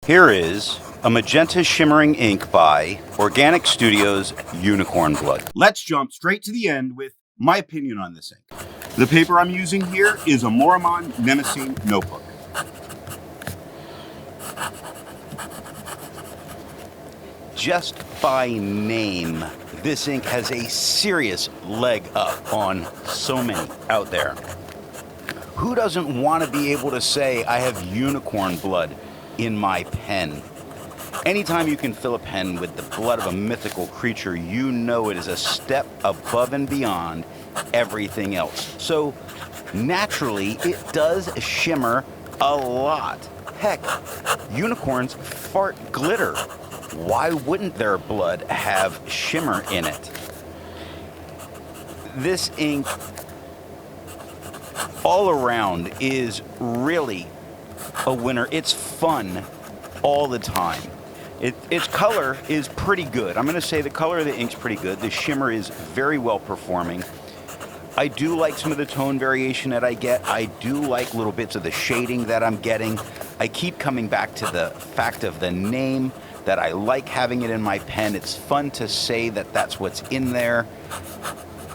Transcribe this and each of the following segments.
Here is a magenta shimmering ink by Organic Studios Unicorn Blood. Let's jump straight to the end with my opinion on this ink. The paper I'm using here is a Maruman Mnemosyne Notebook. Just by name, this ink has a serious leg up on so many out there. Who doesn't want to be able to say, I have unicorn blood in my pen? Anytime you can fill a pen with the blood of a mythical creature, you know it is a step above and beyond everything else. So naturally, it does shimmer a lot. Heck, unicorns fart glitter. Why wouldn't their blood have shimmer in it? This ink all around is really a winner. It's fun all the time. Its color is pretty good. I'm going to say the color of the ink's pretty good. The shimmer is very well performing. I do like some of the tone variation that I get. I do like little bits of the shading that I'm getting. I keep coming back to the fact of the name, that I like having it in my pen. It's fun to say that that's what's in there.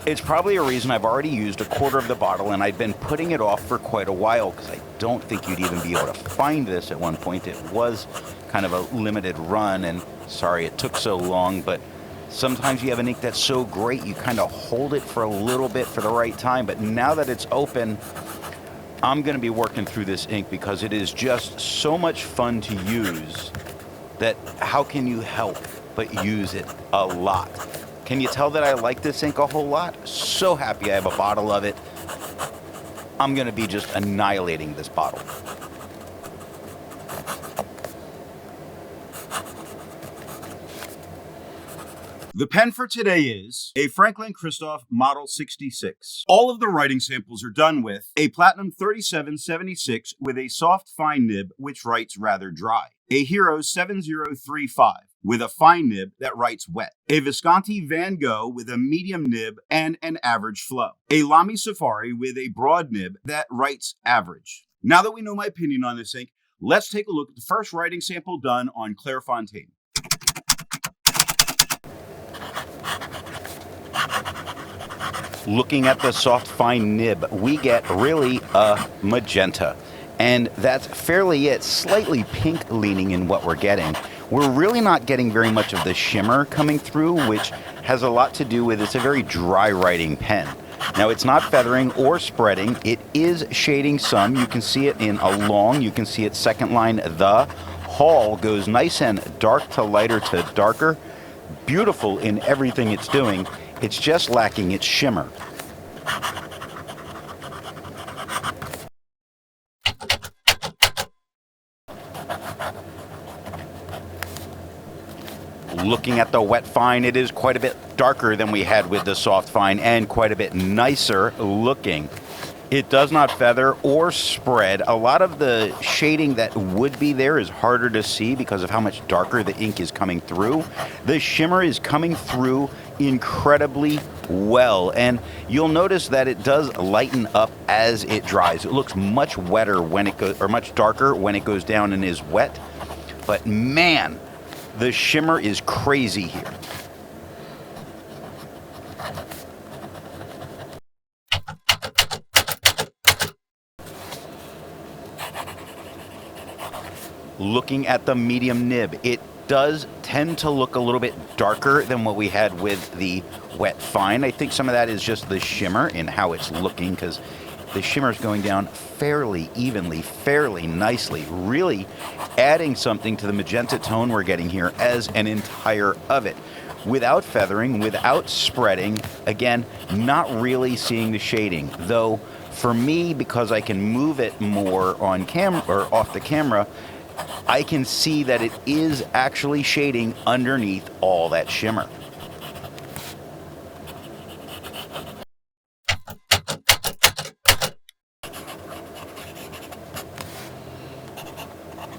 It's probably a reason I've already used a quarter of the bottle, and I've been putting it off for quite a while because I don't think you'd even be able to find this at one point. It was kind of a limited run, and sorry it took so long, but sometimes you have an ink that's so great you kind of hold it for a little bit for the right time. But now that it's open, I'm going to be working through this ink because it is just so much fun to use that how can you help but use it a lot? Can you tell that I like this ink a whole lot? So happy I have a bottle of it. I'm going to be just annihilating this bottle. The pen for today is a Franklin Christoph Model 66. All of the writing samples are done with a Platinum 3776 with a soft fine nib which writes rather dry, a Hero 7035 with a fine nib that writes wet, a Visconti Van Gogh with a medium nib and an average flow, a Lamy Safari with a broad nib that writes average. Now that we know my opinion on this ink, let's take a look at the first writing sample done on Clairfontaine. Looking at the soft fine nib, we get really a magenta. And that's fairly it, slightly pink leaning in what we're getting. We're really not getting very much of the shimmer coming through, which has a lot to do with it's a very dry writing pen. Now it's not feathering or spreading, it is shading some. You can see it in along, you can see it second line, the hall goes nice and dark to lighter to darker. Beautiful in everything it's doing. It's just lacking its shimmer. Looking at the wet fine, it is quite a bit darker than we had with the soft fine and quite a bit nicer looking. It does not feather or spread. A lot of the shading that would be there is harder to see because of how much darker the ink is coming through. The shimmer is coming through incredibly well, and you'll notice that it does lighten up as it dries. It looks much wetter when it goes, or much darker when it goes down and is wet. But man, the shimmer is crazy here. Looking at the medium nib, it does tend to look a little bit darker than what we had with the wet fine. I think some of that is just the shimmer in how it's looking, because the shimmer is going down fairly evenly, fairly nicely, really adding something to the magenta tone we're getting here as an entire of it. Without feathering, without spreading, again, not really seeing the shading, though for me, because I can move it more on camera or off the camera, I can see that it is actually shading underneath all that shimmer.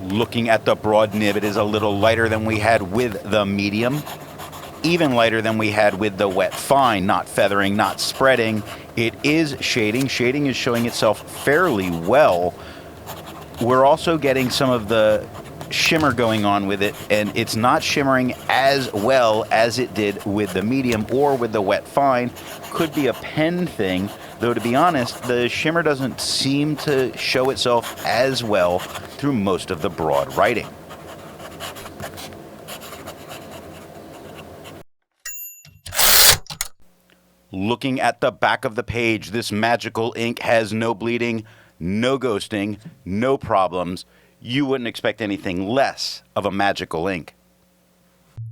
Looking at the broad nib, it is a little lighter than we had with the medium, even lighter than we had with the wet fine, not feathering, not spreading. It is shading. Shading is showing itself fairly well. We're also getting some of the shimmer going on with it, and it's not shimmering as well as it did with the medium or with the wet fine. Could be a pen thing, though to be honest, the shimmer doesn't seem to show itself as well through most of the broad writing. Looking at the back of the page, this magical ink has no bleeding, no ghosting, no problems. You wouldn't expect anything less of a magical ink.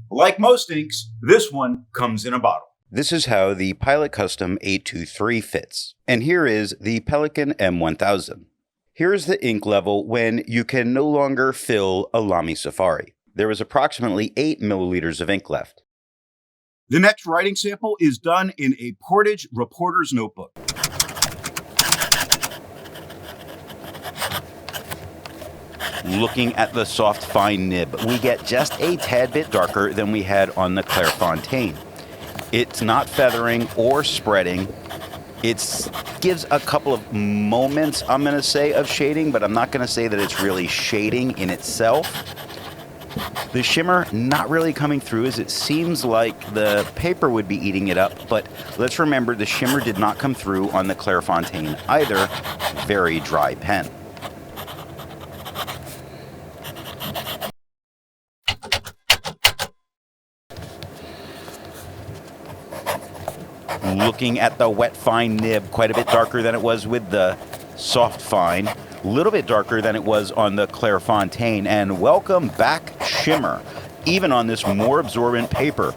Like most inks, this one comes in a bottle. This is how the Pilot Custom 823 fits. And here is the Pelican M1000. Here is the ink level when you can no longer fill a Lamy Safari. There is approximately 8 milliliters of ink left. The next writing sample is done in a Portage reporter's notebook. Looking at the soft fine nib, we get just a tad bit darker than we had on the Clairfontaine. It's not feathering or spreading. It gives a couple of moments, I'm going to say, of shading, but I'm not going to say that it's really shading in itself. The shimmer not really coming through, as it seems like the paper would be eating it up, but let's remember the shimmer did not come through on the Clairfontaine either. Very dry pen. Looking at the wet fine nib, quite a bit darker than it was with the soft fine. A little bit darker than it was on the Clairfontaine, and welcome back shimmer, even on this more absorbent paper.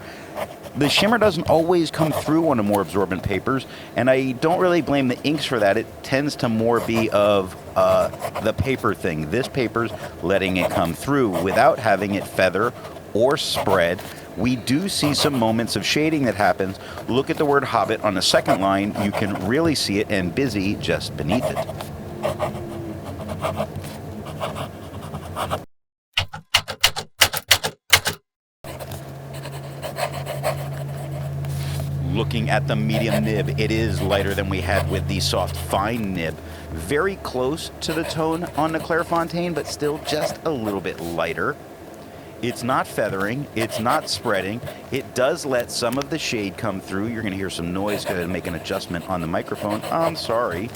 The shimmer doesn't always come through on the more absorbent papers, and I don't really blame the inks for that. It tends to more be of the paper thing. This paper's letting it come through without having it feather or spread. We do see some moments of shading that happens. Look at the word Hobbit on the second line. You can really see it, and busy just beneath it. Looking at the medium nib, it is lighter than we had with the soft fine nib. Very close to the tone on the Clairfontaine, but still just a little bit lighter. It's not feathering, it's not spreading. It does let some of the shade come through. You're going to hear some noise because I make an adjustment on the microphone. I'm sorry.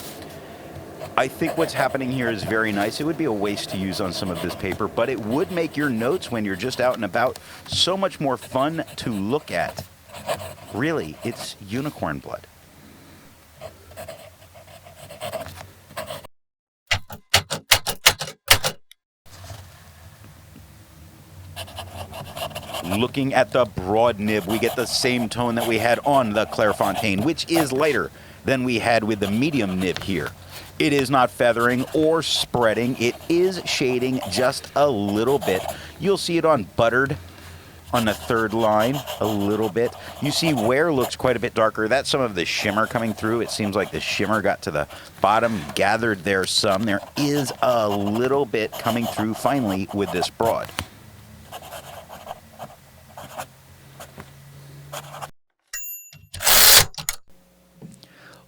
I think what's happening here is very nice. It would be a waste to use on some of this paper, but it would make your notes when you're just out and about so much more fun to look at. Really, it's unicorn blood. Looking at the broad nib, we get the same tone that we had on the Clairfontaine, which is lighter than we had with the medium nib here. It is not feathering or spreading. It is shading just a little bit. You'll see it on buttered on the third line a little bit. You see where looks quite a bit darker. That's some of the shimmer coming through. It seems like the shimmer got to the bottom, gathered there some. There is a little bit coming through finally with this broad.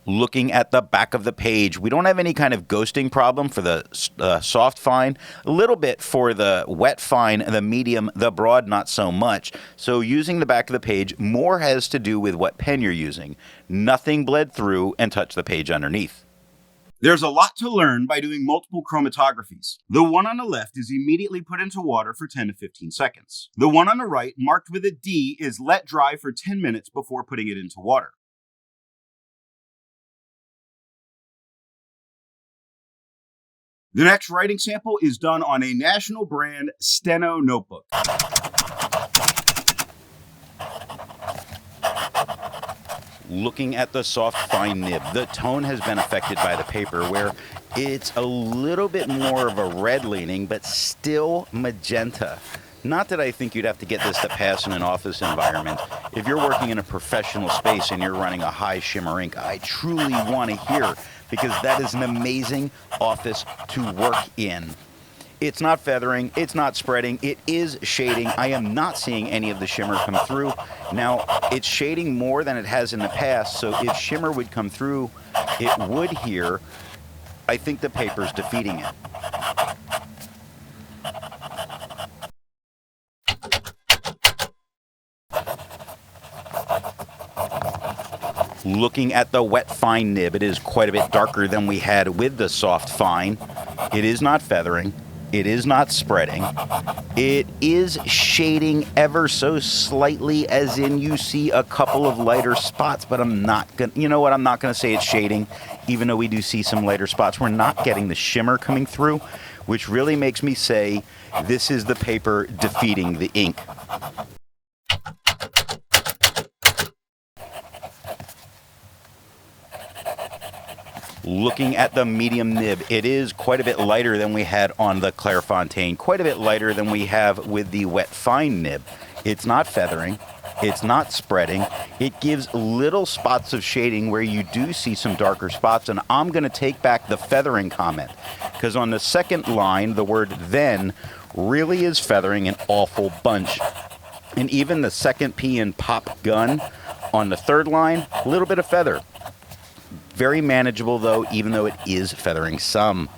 Looking at the back of the page, we don't have any kind of ghosting problem for the soft fine. A little bit for the wet fine, the medium, the broad, not so much. So using the back of the page more has to do with what pen you're using. Nothing bled through and touched the page underneath. There's a lot to learn by doing multiple chromatographies. The one on the left is immediately put into water for 10 to 15 seconds. The one on the right, marked with a D, is let dry for 10 minutes before putting it into water. The next writing sample is done on a national brand Steno notebook. Looking at the soft fine nib, the tone has been affected by the paper where it's a little bit more of a red leaning, but still magenta. Not that I think you'd have to get this to pass in an office environment. If you're working in a professional space and you're running a high shimmer ink, I truly want to hear, because that is an amazing office to work in. It's not feathering, it's not spreading, it is shading. I am not seeing any of the shimmer come through. Now, it's shading more than it has in the past, so if shimmer would come through, it would here. I think the paper's defeating it. Looking at the wet fine nib, it is quite a bit darker than we had with the soft fine. It is not feathering. It is not spreading. It is shading ever so slightly, as in you see a couple of lighter spots, but I'm not going to, you know what, I'm not going to say it's shading, even though we do see some lighter spots. We're not getting the shimmer coming through, which really makes me say this is the paper defeating the ink. Looking at the medium nib, it is quite a bit lighter than we had on the Clairfontaine, quite a bit lighter than we have with the wet fine nib. It's not feathering, it's not spreading. It gives little spots of shading where you do see some darker spots, and I'm going to take back the feathering comment, because on the second line, the word then really is feathering an awful bunch. And even the second P in pop gun on the third line, a little bit of feather. Very manageable, though, even though it is feathering some.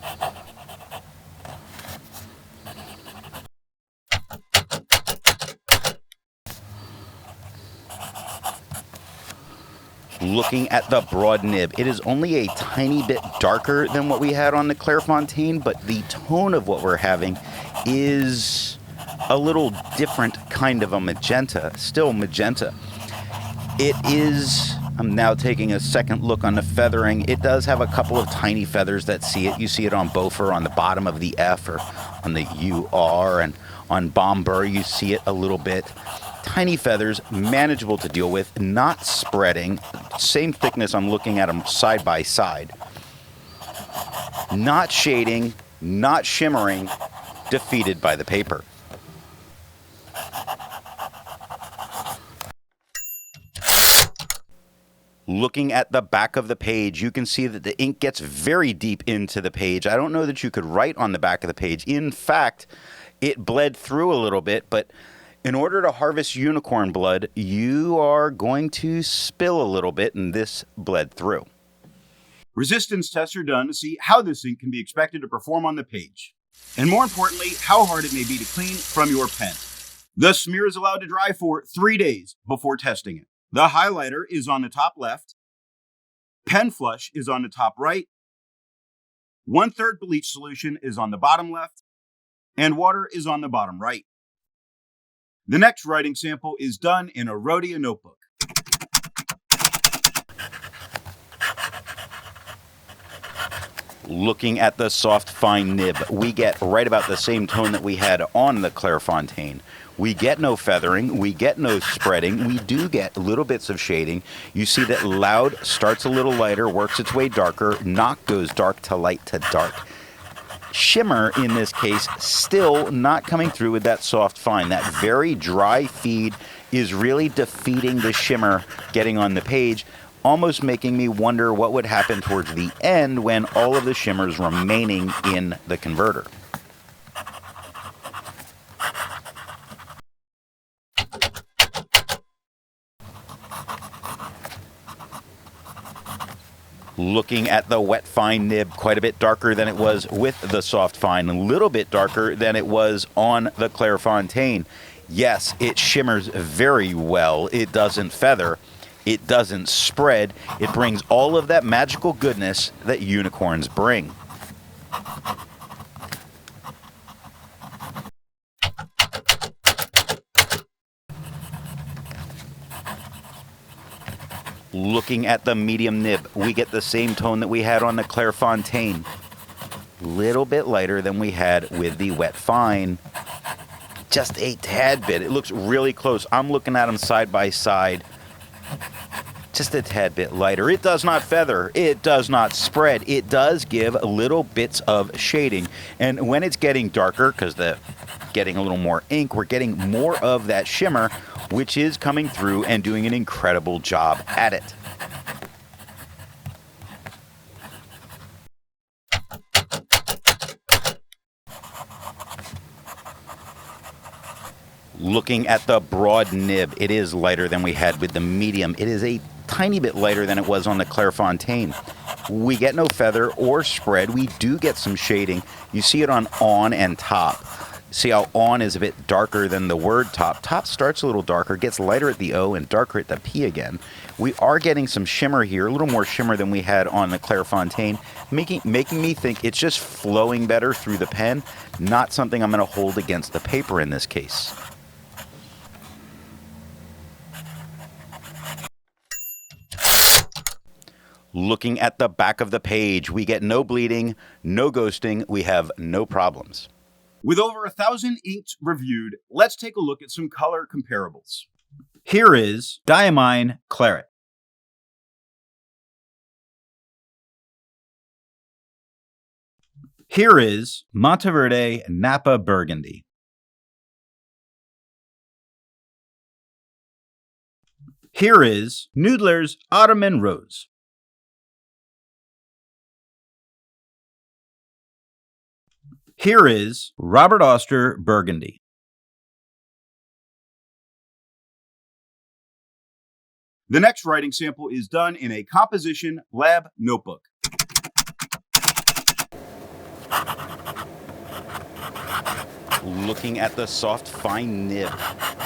Looking at the broad nib, it is only a tiny bit darker than what we had on the Clairfontaine, but the tone of what we're having is a little different kind of a magenta. Still magenta. It is... I'm now taking a second look on the feathering. It does have a couple of tiny feathers that see it. You see it on Beaufort on the bottom of the F or on the UR, and on Bomber you see it a little bit. Tiny feathers, manageable to deal with, not spreading. Same thickness, I'm looking at them side by side. Not shading, not shimmering, defeated by the paper. Looking at the back of the page, you can see that the ink gets very deep into the page. I don't know that you could write on the back of the page. In fact, it bled through a little bit, but in order to harvest unicorn blood, you are going to spill a little bit, and this bled through. Resistance tests are done to see how this ink can be expected to perform on the page, and more importantly, how hard it may be to clean from your pen. The smear is allowed to dry for 3 days before testing it. The highlighter is on the top left, pen flush is on the top right, 1/3 bleach solution is on the bottom left, and water is on the bottom right. The next writing sample is done in a Rhodia notebook. Looking at the soft fine nib, we get right about the same tone that we had on the Clairfontaine. We get no feathering, we get no spreading, we do get little bits of shading. You see that loud starts a little lighter, works its way darker, knock goes dark to light to dark. Shimmer, in this case, still not coming through with that soft fine. That very dry feed is really defeating the shimmer getting on the page, almost making me wonder what would happen towards the end when all of the shimmer's remaining in the converter. Looking at the wet fine nib, quite a bit darker than it was with the soft fine, a little bit darker than it was on the Clairfontaine. Yes, it shimmers very well. It doesn't feather. It doesn't spread. It brings all of that magical goodness that unicorns bring. Looking at the medium nib, we get the same tone that we had on the Clairfontaine. Little bit lighter than we had with the wet fine. Just a tad bit. It looks really close. I'm looking at them side by side. Just a tad bit lighter. It does not feather. It does not spread. It does give little bits of shading. And when it's getting darker, because the getting a little more ink, we're getting more of that shimmer, which is coming through and doing an incredible job at it. Looking at the broad nib, it is lighter than we had with the medium. It is a tiny bit lighter than it was on the Clairfontaine. We get no feather or spread. We do get some shading. You see it on and top. See how on is a bit darker than the word top. Top starts a little darker, gets lighter at the O and darker at the P again. We are getting some shimmer here, a little more shimmer than we had on the Clairefontaine, making me think it's just flowing better through the pen, not something I'm going to hold against the paper in this case. Looking at the back of the page, we get no bleeding, no ghosting, we have no problems. With over 1,000 inks reviewed, let's take a look at some color comparables. Here is Diamine Claret. Here is Monteverde Napa Burgundy. Here is Noodler's Ottoman Rose. Here is Robert Oster Burgundy. The next writing sample is done in a composition lab notebook. Looking at the soft, fine nib,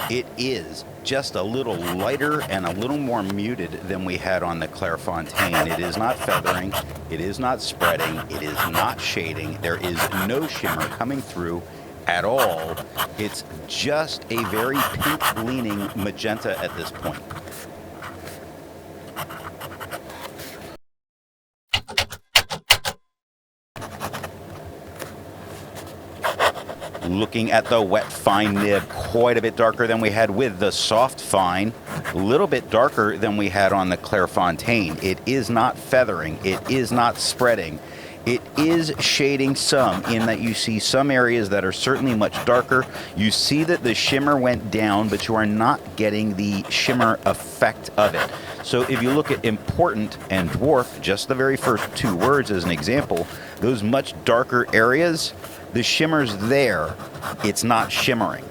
it is just a little lighter and a little more muted than we had on the Clairefontaine. It is not feathering, it is not spreading, it is not shading. There is no shimmer coming through at all. It's just a very pink-leaning magenta at this point. Looking at the wet fine nib, quite a bit darker than we had with the soft fine, a little bit darker than we had on the Clairefontaine. It is not feathering, it is not spreading. It is shading some in that you see some areas that are certainly much darker. You see that the shimmer went down, but you are not getting the shimmer effect of it. So if you look at important and dwarf, just the very first two words as an example, those much darker areas, the shimmer's there, it's not shimmering.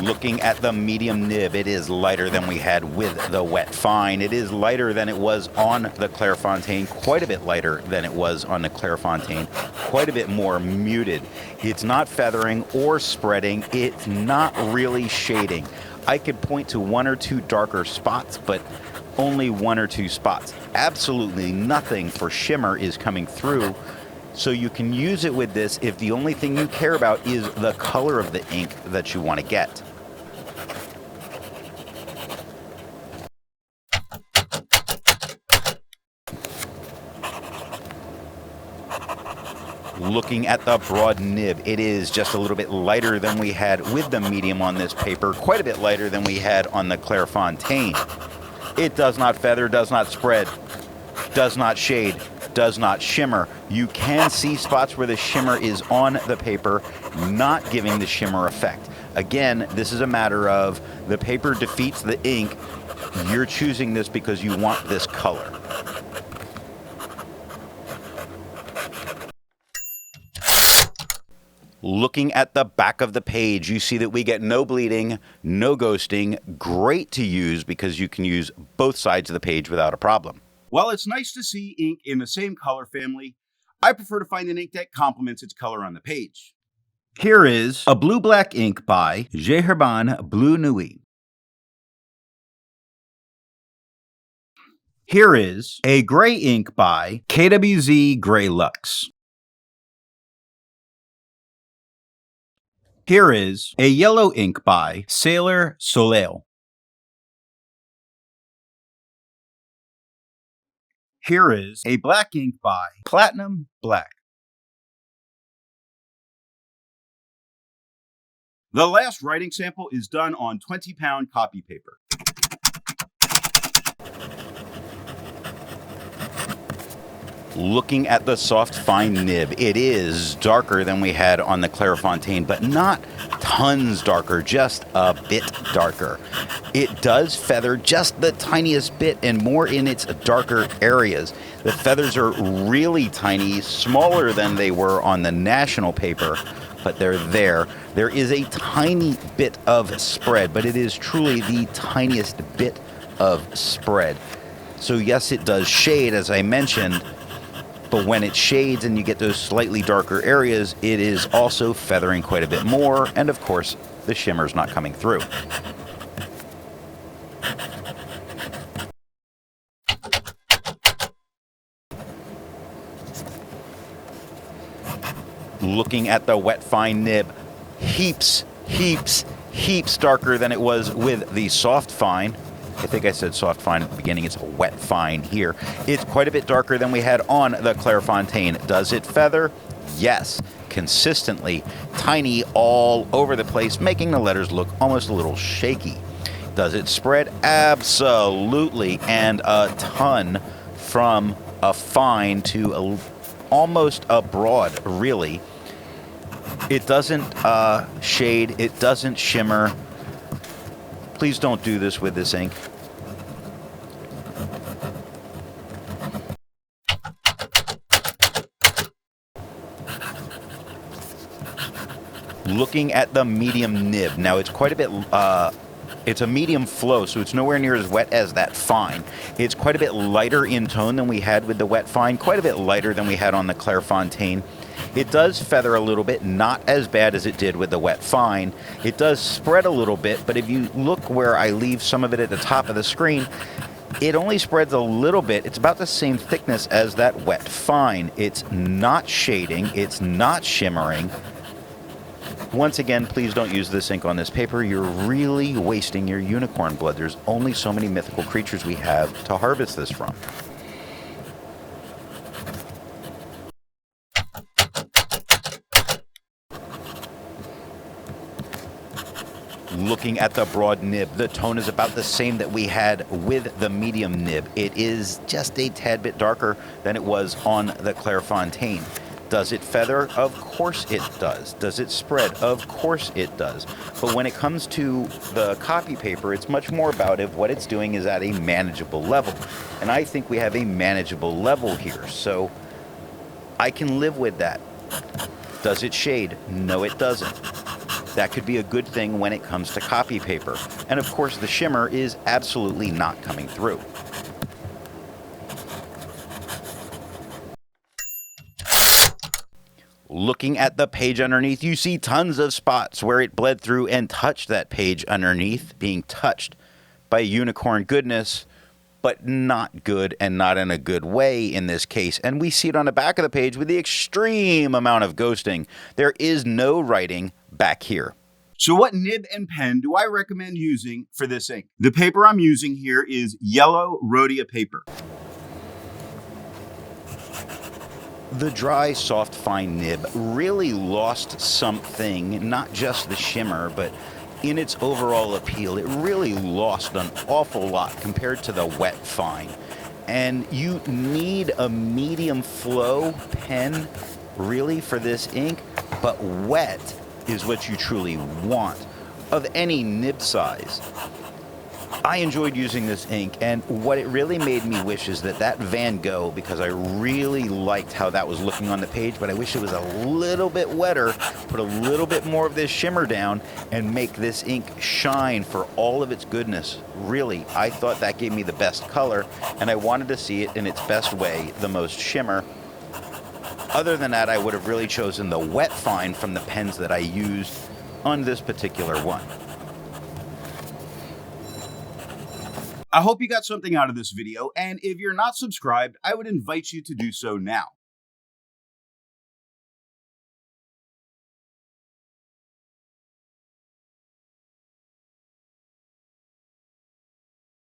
Looking at the medium nib, it is lighter than we had with the wet fine. It is lighter than it was on the Clairefontaine, quite a bit lighter than it was on the Clairefontaine, quite a bit more muted. It's not feathering or spreading, it's not really shading. I could point to one or two darker spots, but only one or two spots. Absolutely nothing for shimmer is coming through. So you can use it with this if the only thing you care about is the color of the ink that you want to get. Looking at the broad nib, it is just a little bit lighter than we had with the medium on this paper, quite a bit lighter than we had on the Clairefontaine. It does not feather, does not spread, does not shade, does not shimmer. You can see spots where the shimmer is on the paper, not giving the shimmer effect. Again, this is a matter of the paper defeats the ink. You're choosing this because you want this color. Looking at the back of the page, you see that we get no bleeding, no ghosting. Great to use because you can use both sides of the page without a problem. While it's nice to see ink in the same color family, I prefer to find an ink that complements its color on the page. Here is a blue-black ink by J.R.R. Bleu Nuit. Here is a gray ink by KWZ Gray Lux. Here is a yellow ink by Sailor Soleil. Here is a black ink by Platinum Black. The last writing sample is done on 20-pound copy paper. Looking at the soft, fine nib, it is darker than we had on the Clairefontaine, but not tons darker, just a bit darker. It does feather just the tiniest bit and more in its darker areas. The feathers are really tiny, smaller than they were on the national paper, but they're there. There is a tiny bit of spread, but it is truly the tiniest bit of spread. So yes, it does shade, as I mentioned, but when it shades and you get those slightly darker areas, it is also feathering quite a bit more, and of course, the shimmer's not coming through. Looking at the wet fine nib, heaps darker than it was with the soft fine. I think I said soft fine at the beginning. It's a wet fine here. It's quite a bit darker than we had on the Clairfontaine. Does it feather? Yes. Consistently tiny all over the place, making the letters look almost a little shaky. Does it spread? Absolutely. And a ton from a fine to almost a broad, really. It doesn't shade. It doesn't shimmer. Please don't do this with this ink. Looking at the medium nib. Now, it's quite a bit, it's a medium flow, so it's nowhere near as wet as that fine. It's quite a bit lighter in tone than we had with the wet fine, quite a bit lighter than we had on the Clairfontaine. It does feather a little bit, not as bad as it did with the wet fine. It does spread a little bit, but if you look where I leave some of it at the top of the screen, it only spreads a little bit. It's about the same thickness as that wet fine. It's not shading. It's not shimmering. Once again, please don't use this ink on this paper. You're really wasting your unicorn blood. There's only so many mythical creatures we have to harvest this from. Looking at the broad nib, the tone is about the same that we had with the medium nib. It is just a tad bit darker than it was on the Clairfontaine. Does it feather? Of course it does. Does it spread? Of course it does. But when it comes to the copy paper, it's much more about if what it's doing is at a manageable level. And I think we have a manageable level here, so I can live with that. Does it shade? No, it doesn't. That could be a good thing when it comes to copy paper. And of course, the shimmer is absolutely not coming through. Looking at the page underneath, you see tons of spots where it bled through and touched that page underneath, being touched by unicorn goodness, but not good and not in a good way in this case. And we see it on the back of the page with the extreme amount of ghosting. There is no writing back here. So what nib and pen do I recommend using for this ink? The paper I'm using here is yellow Rhodia paper. The dry, soft, fine nib really lost something, not just the shimmer, but in its overall appeal. It really lost an awful lot compared to the wet fine. And you need a medium flow pen, really, for this ink, but wet is what you truly want of any nib size. I enjoyed using this ink, and what it really made me wish is that Van Gogh, because I really liked how that was looking on the page, but I wish it was a little bit wetter, put a little bit more of this shimmer down, and make this ink shine for all of its goodness. Really, I thought that gave me the best color, and I wanted to see it in its best way, the most shimmer. Other than that, I would have really chosen the wet fine from the pens that I used on this particular one. I hope you got something out of this video, and if you're not subscribed, I would invite you to do so now.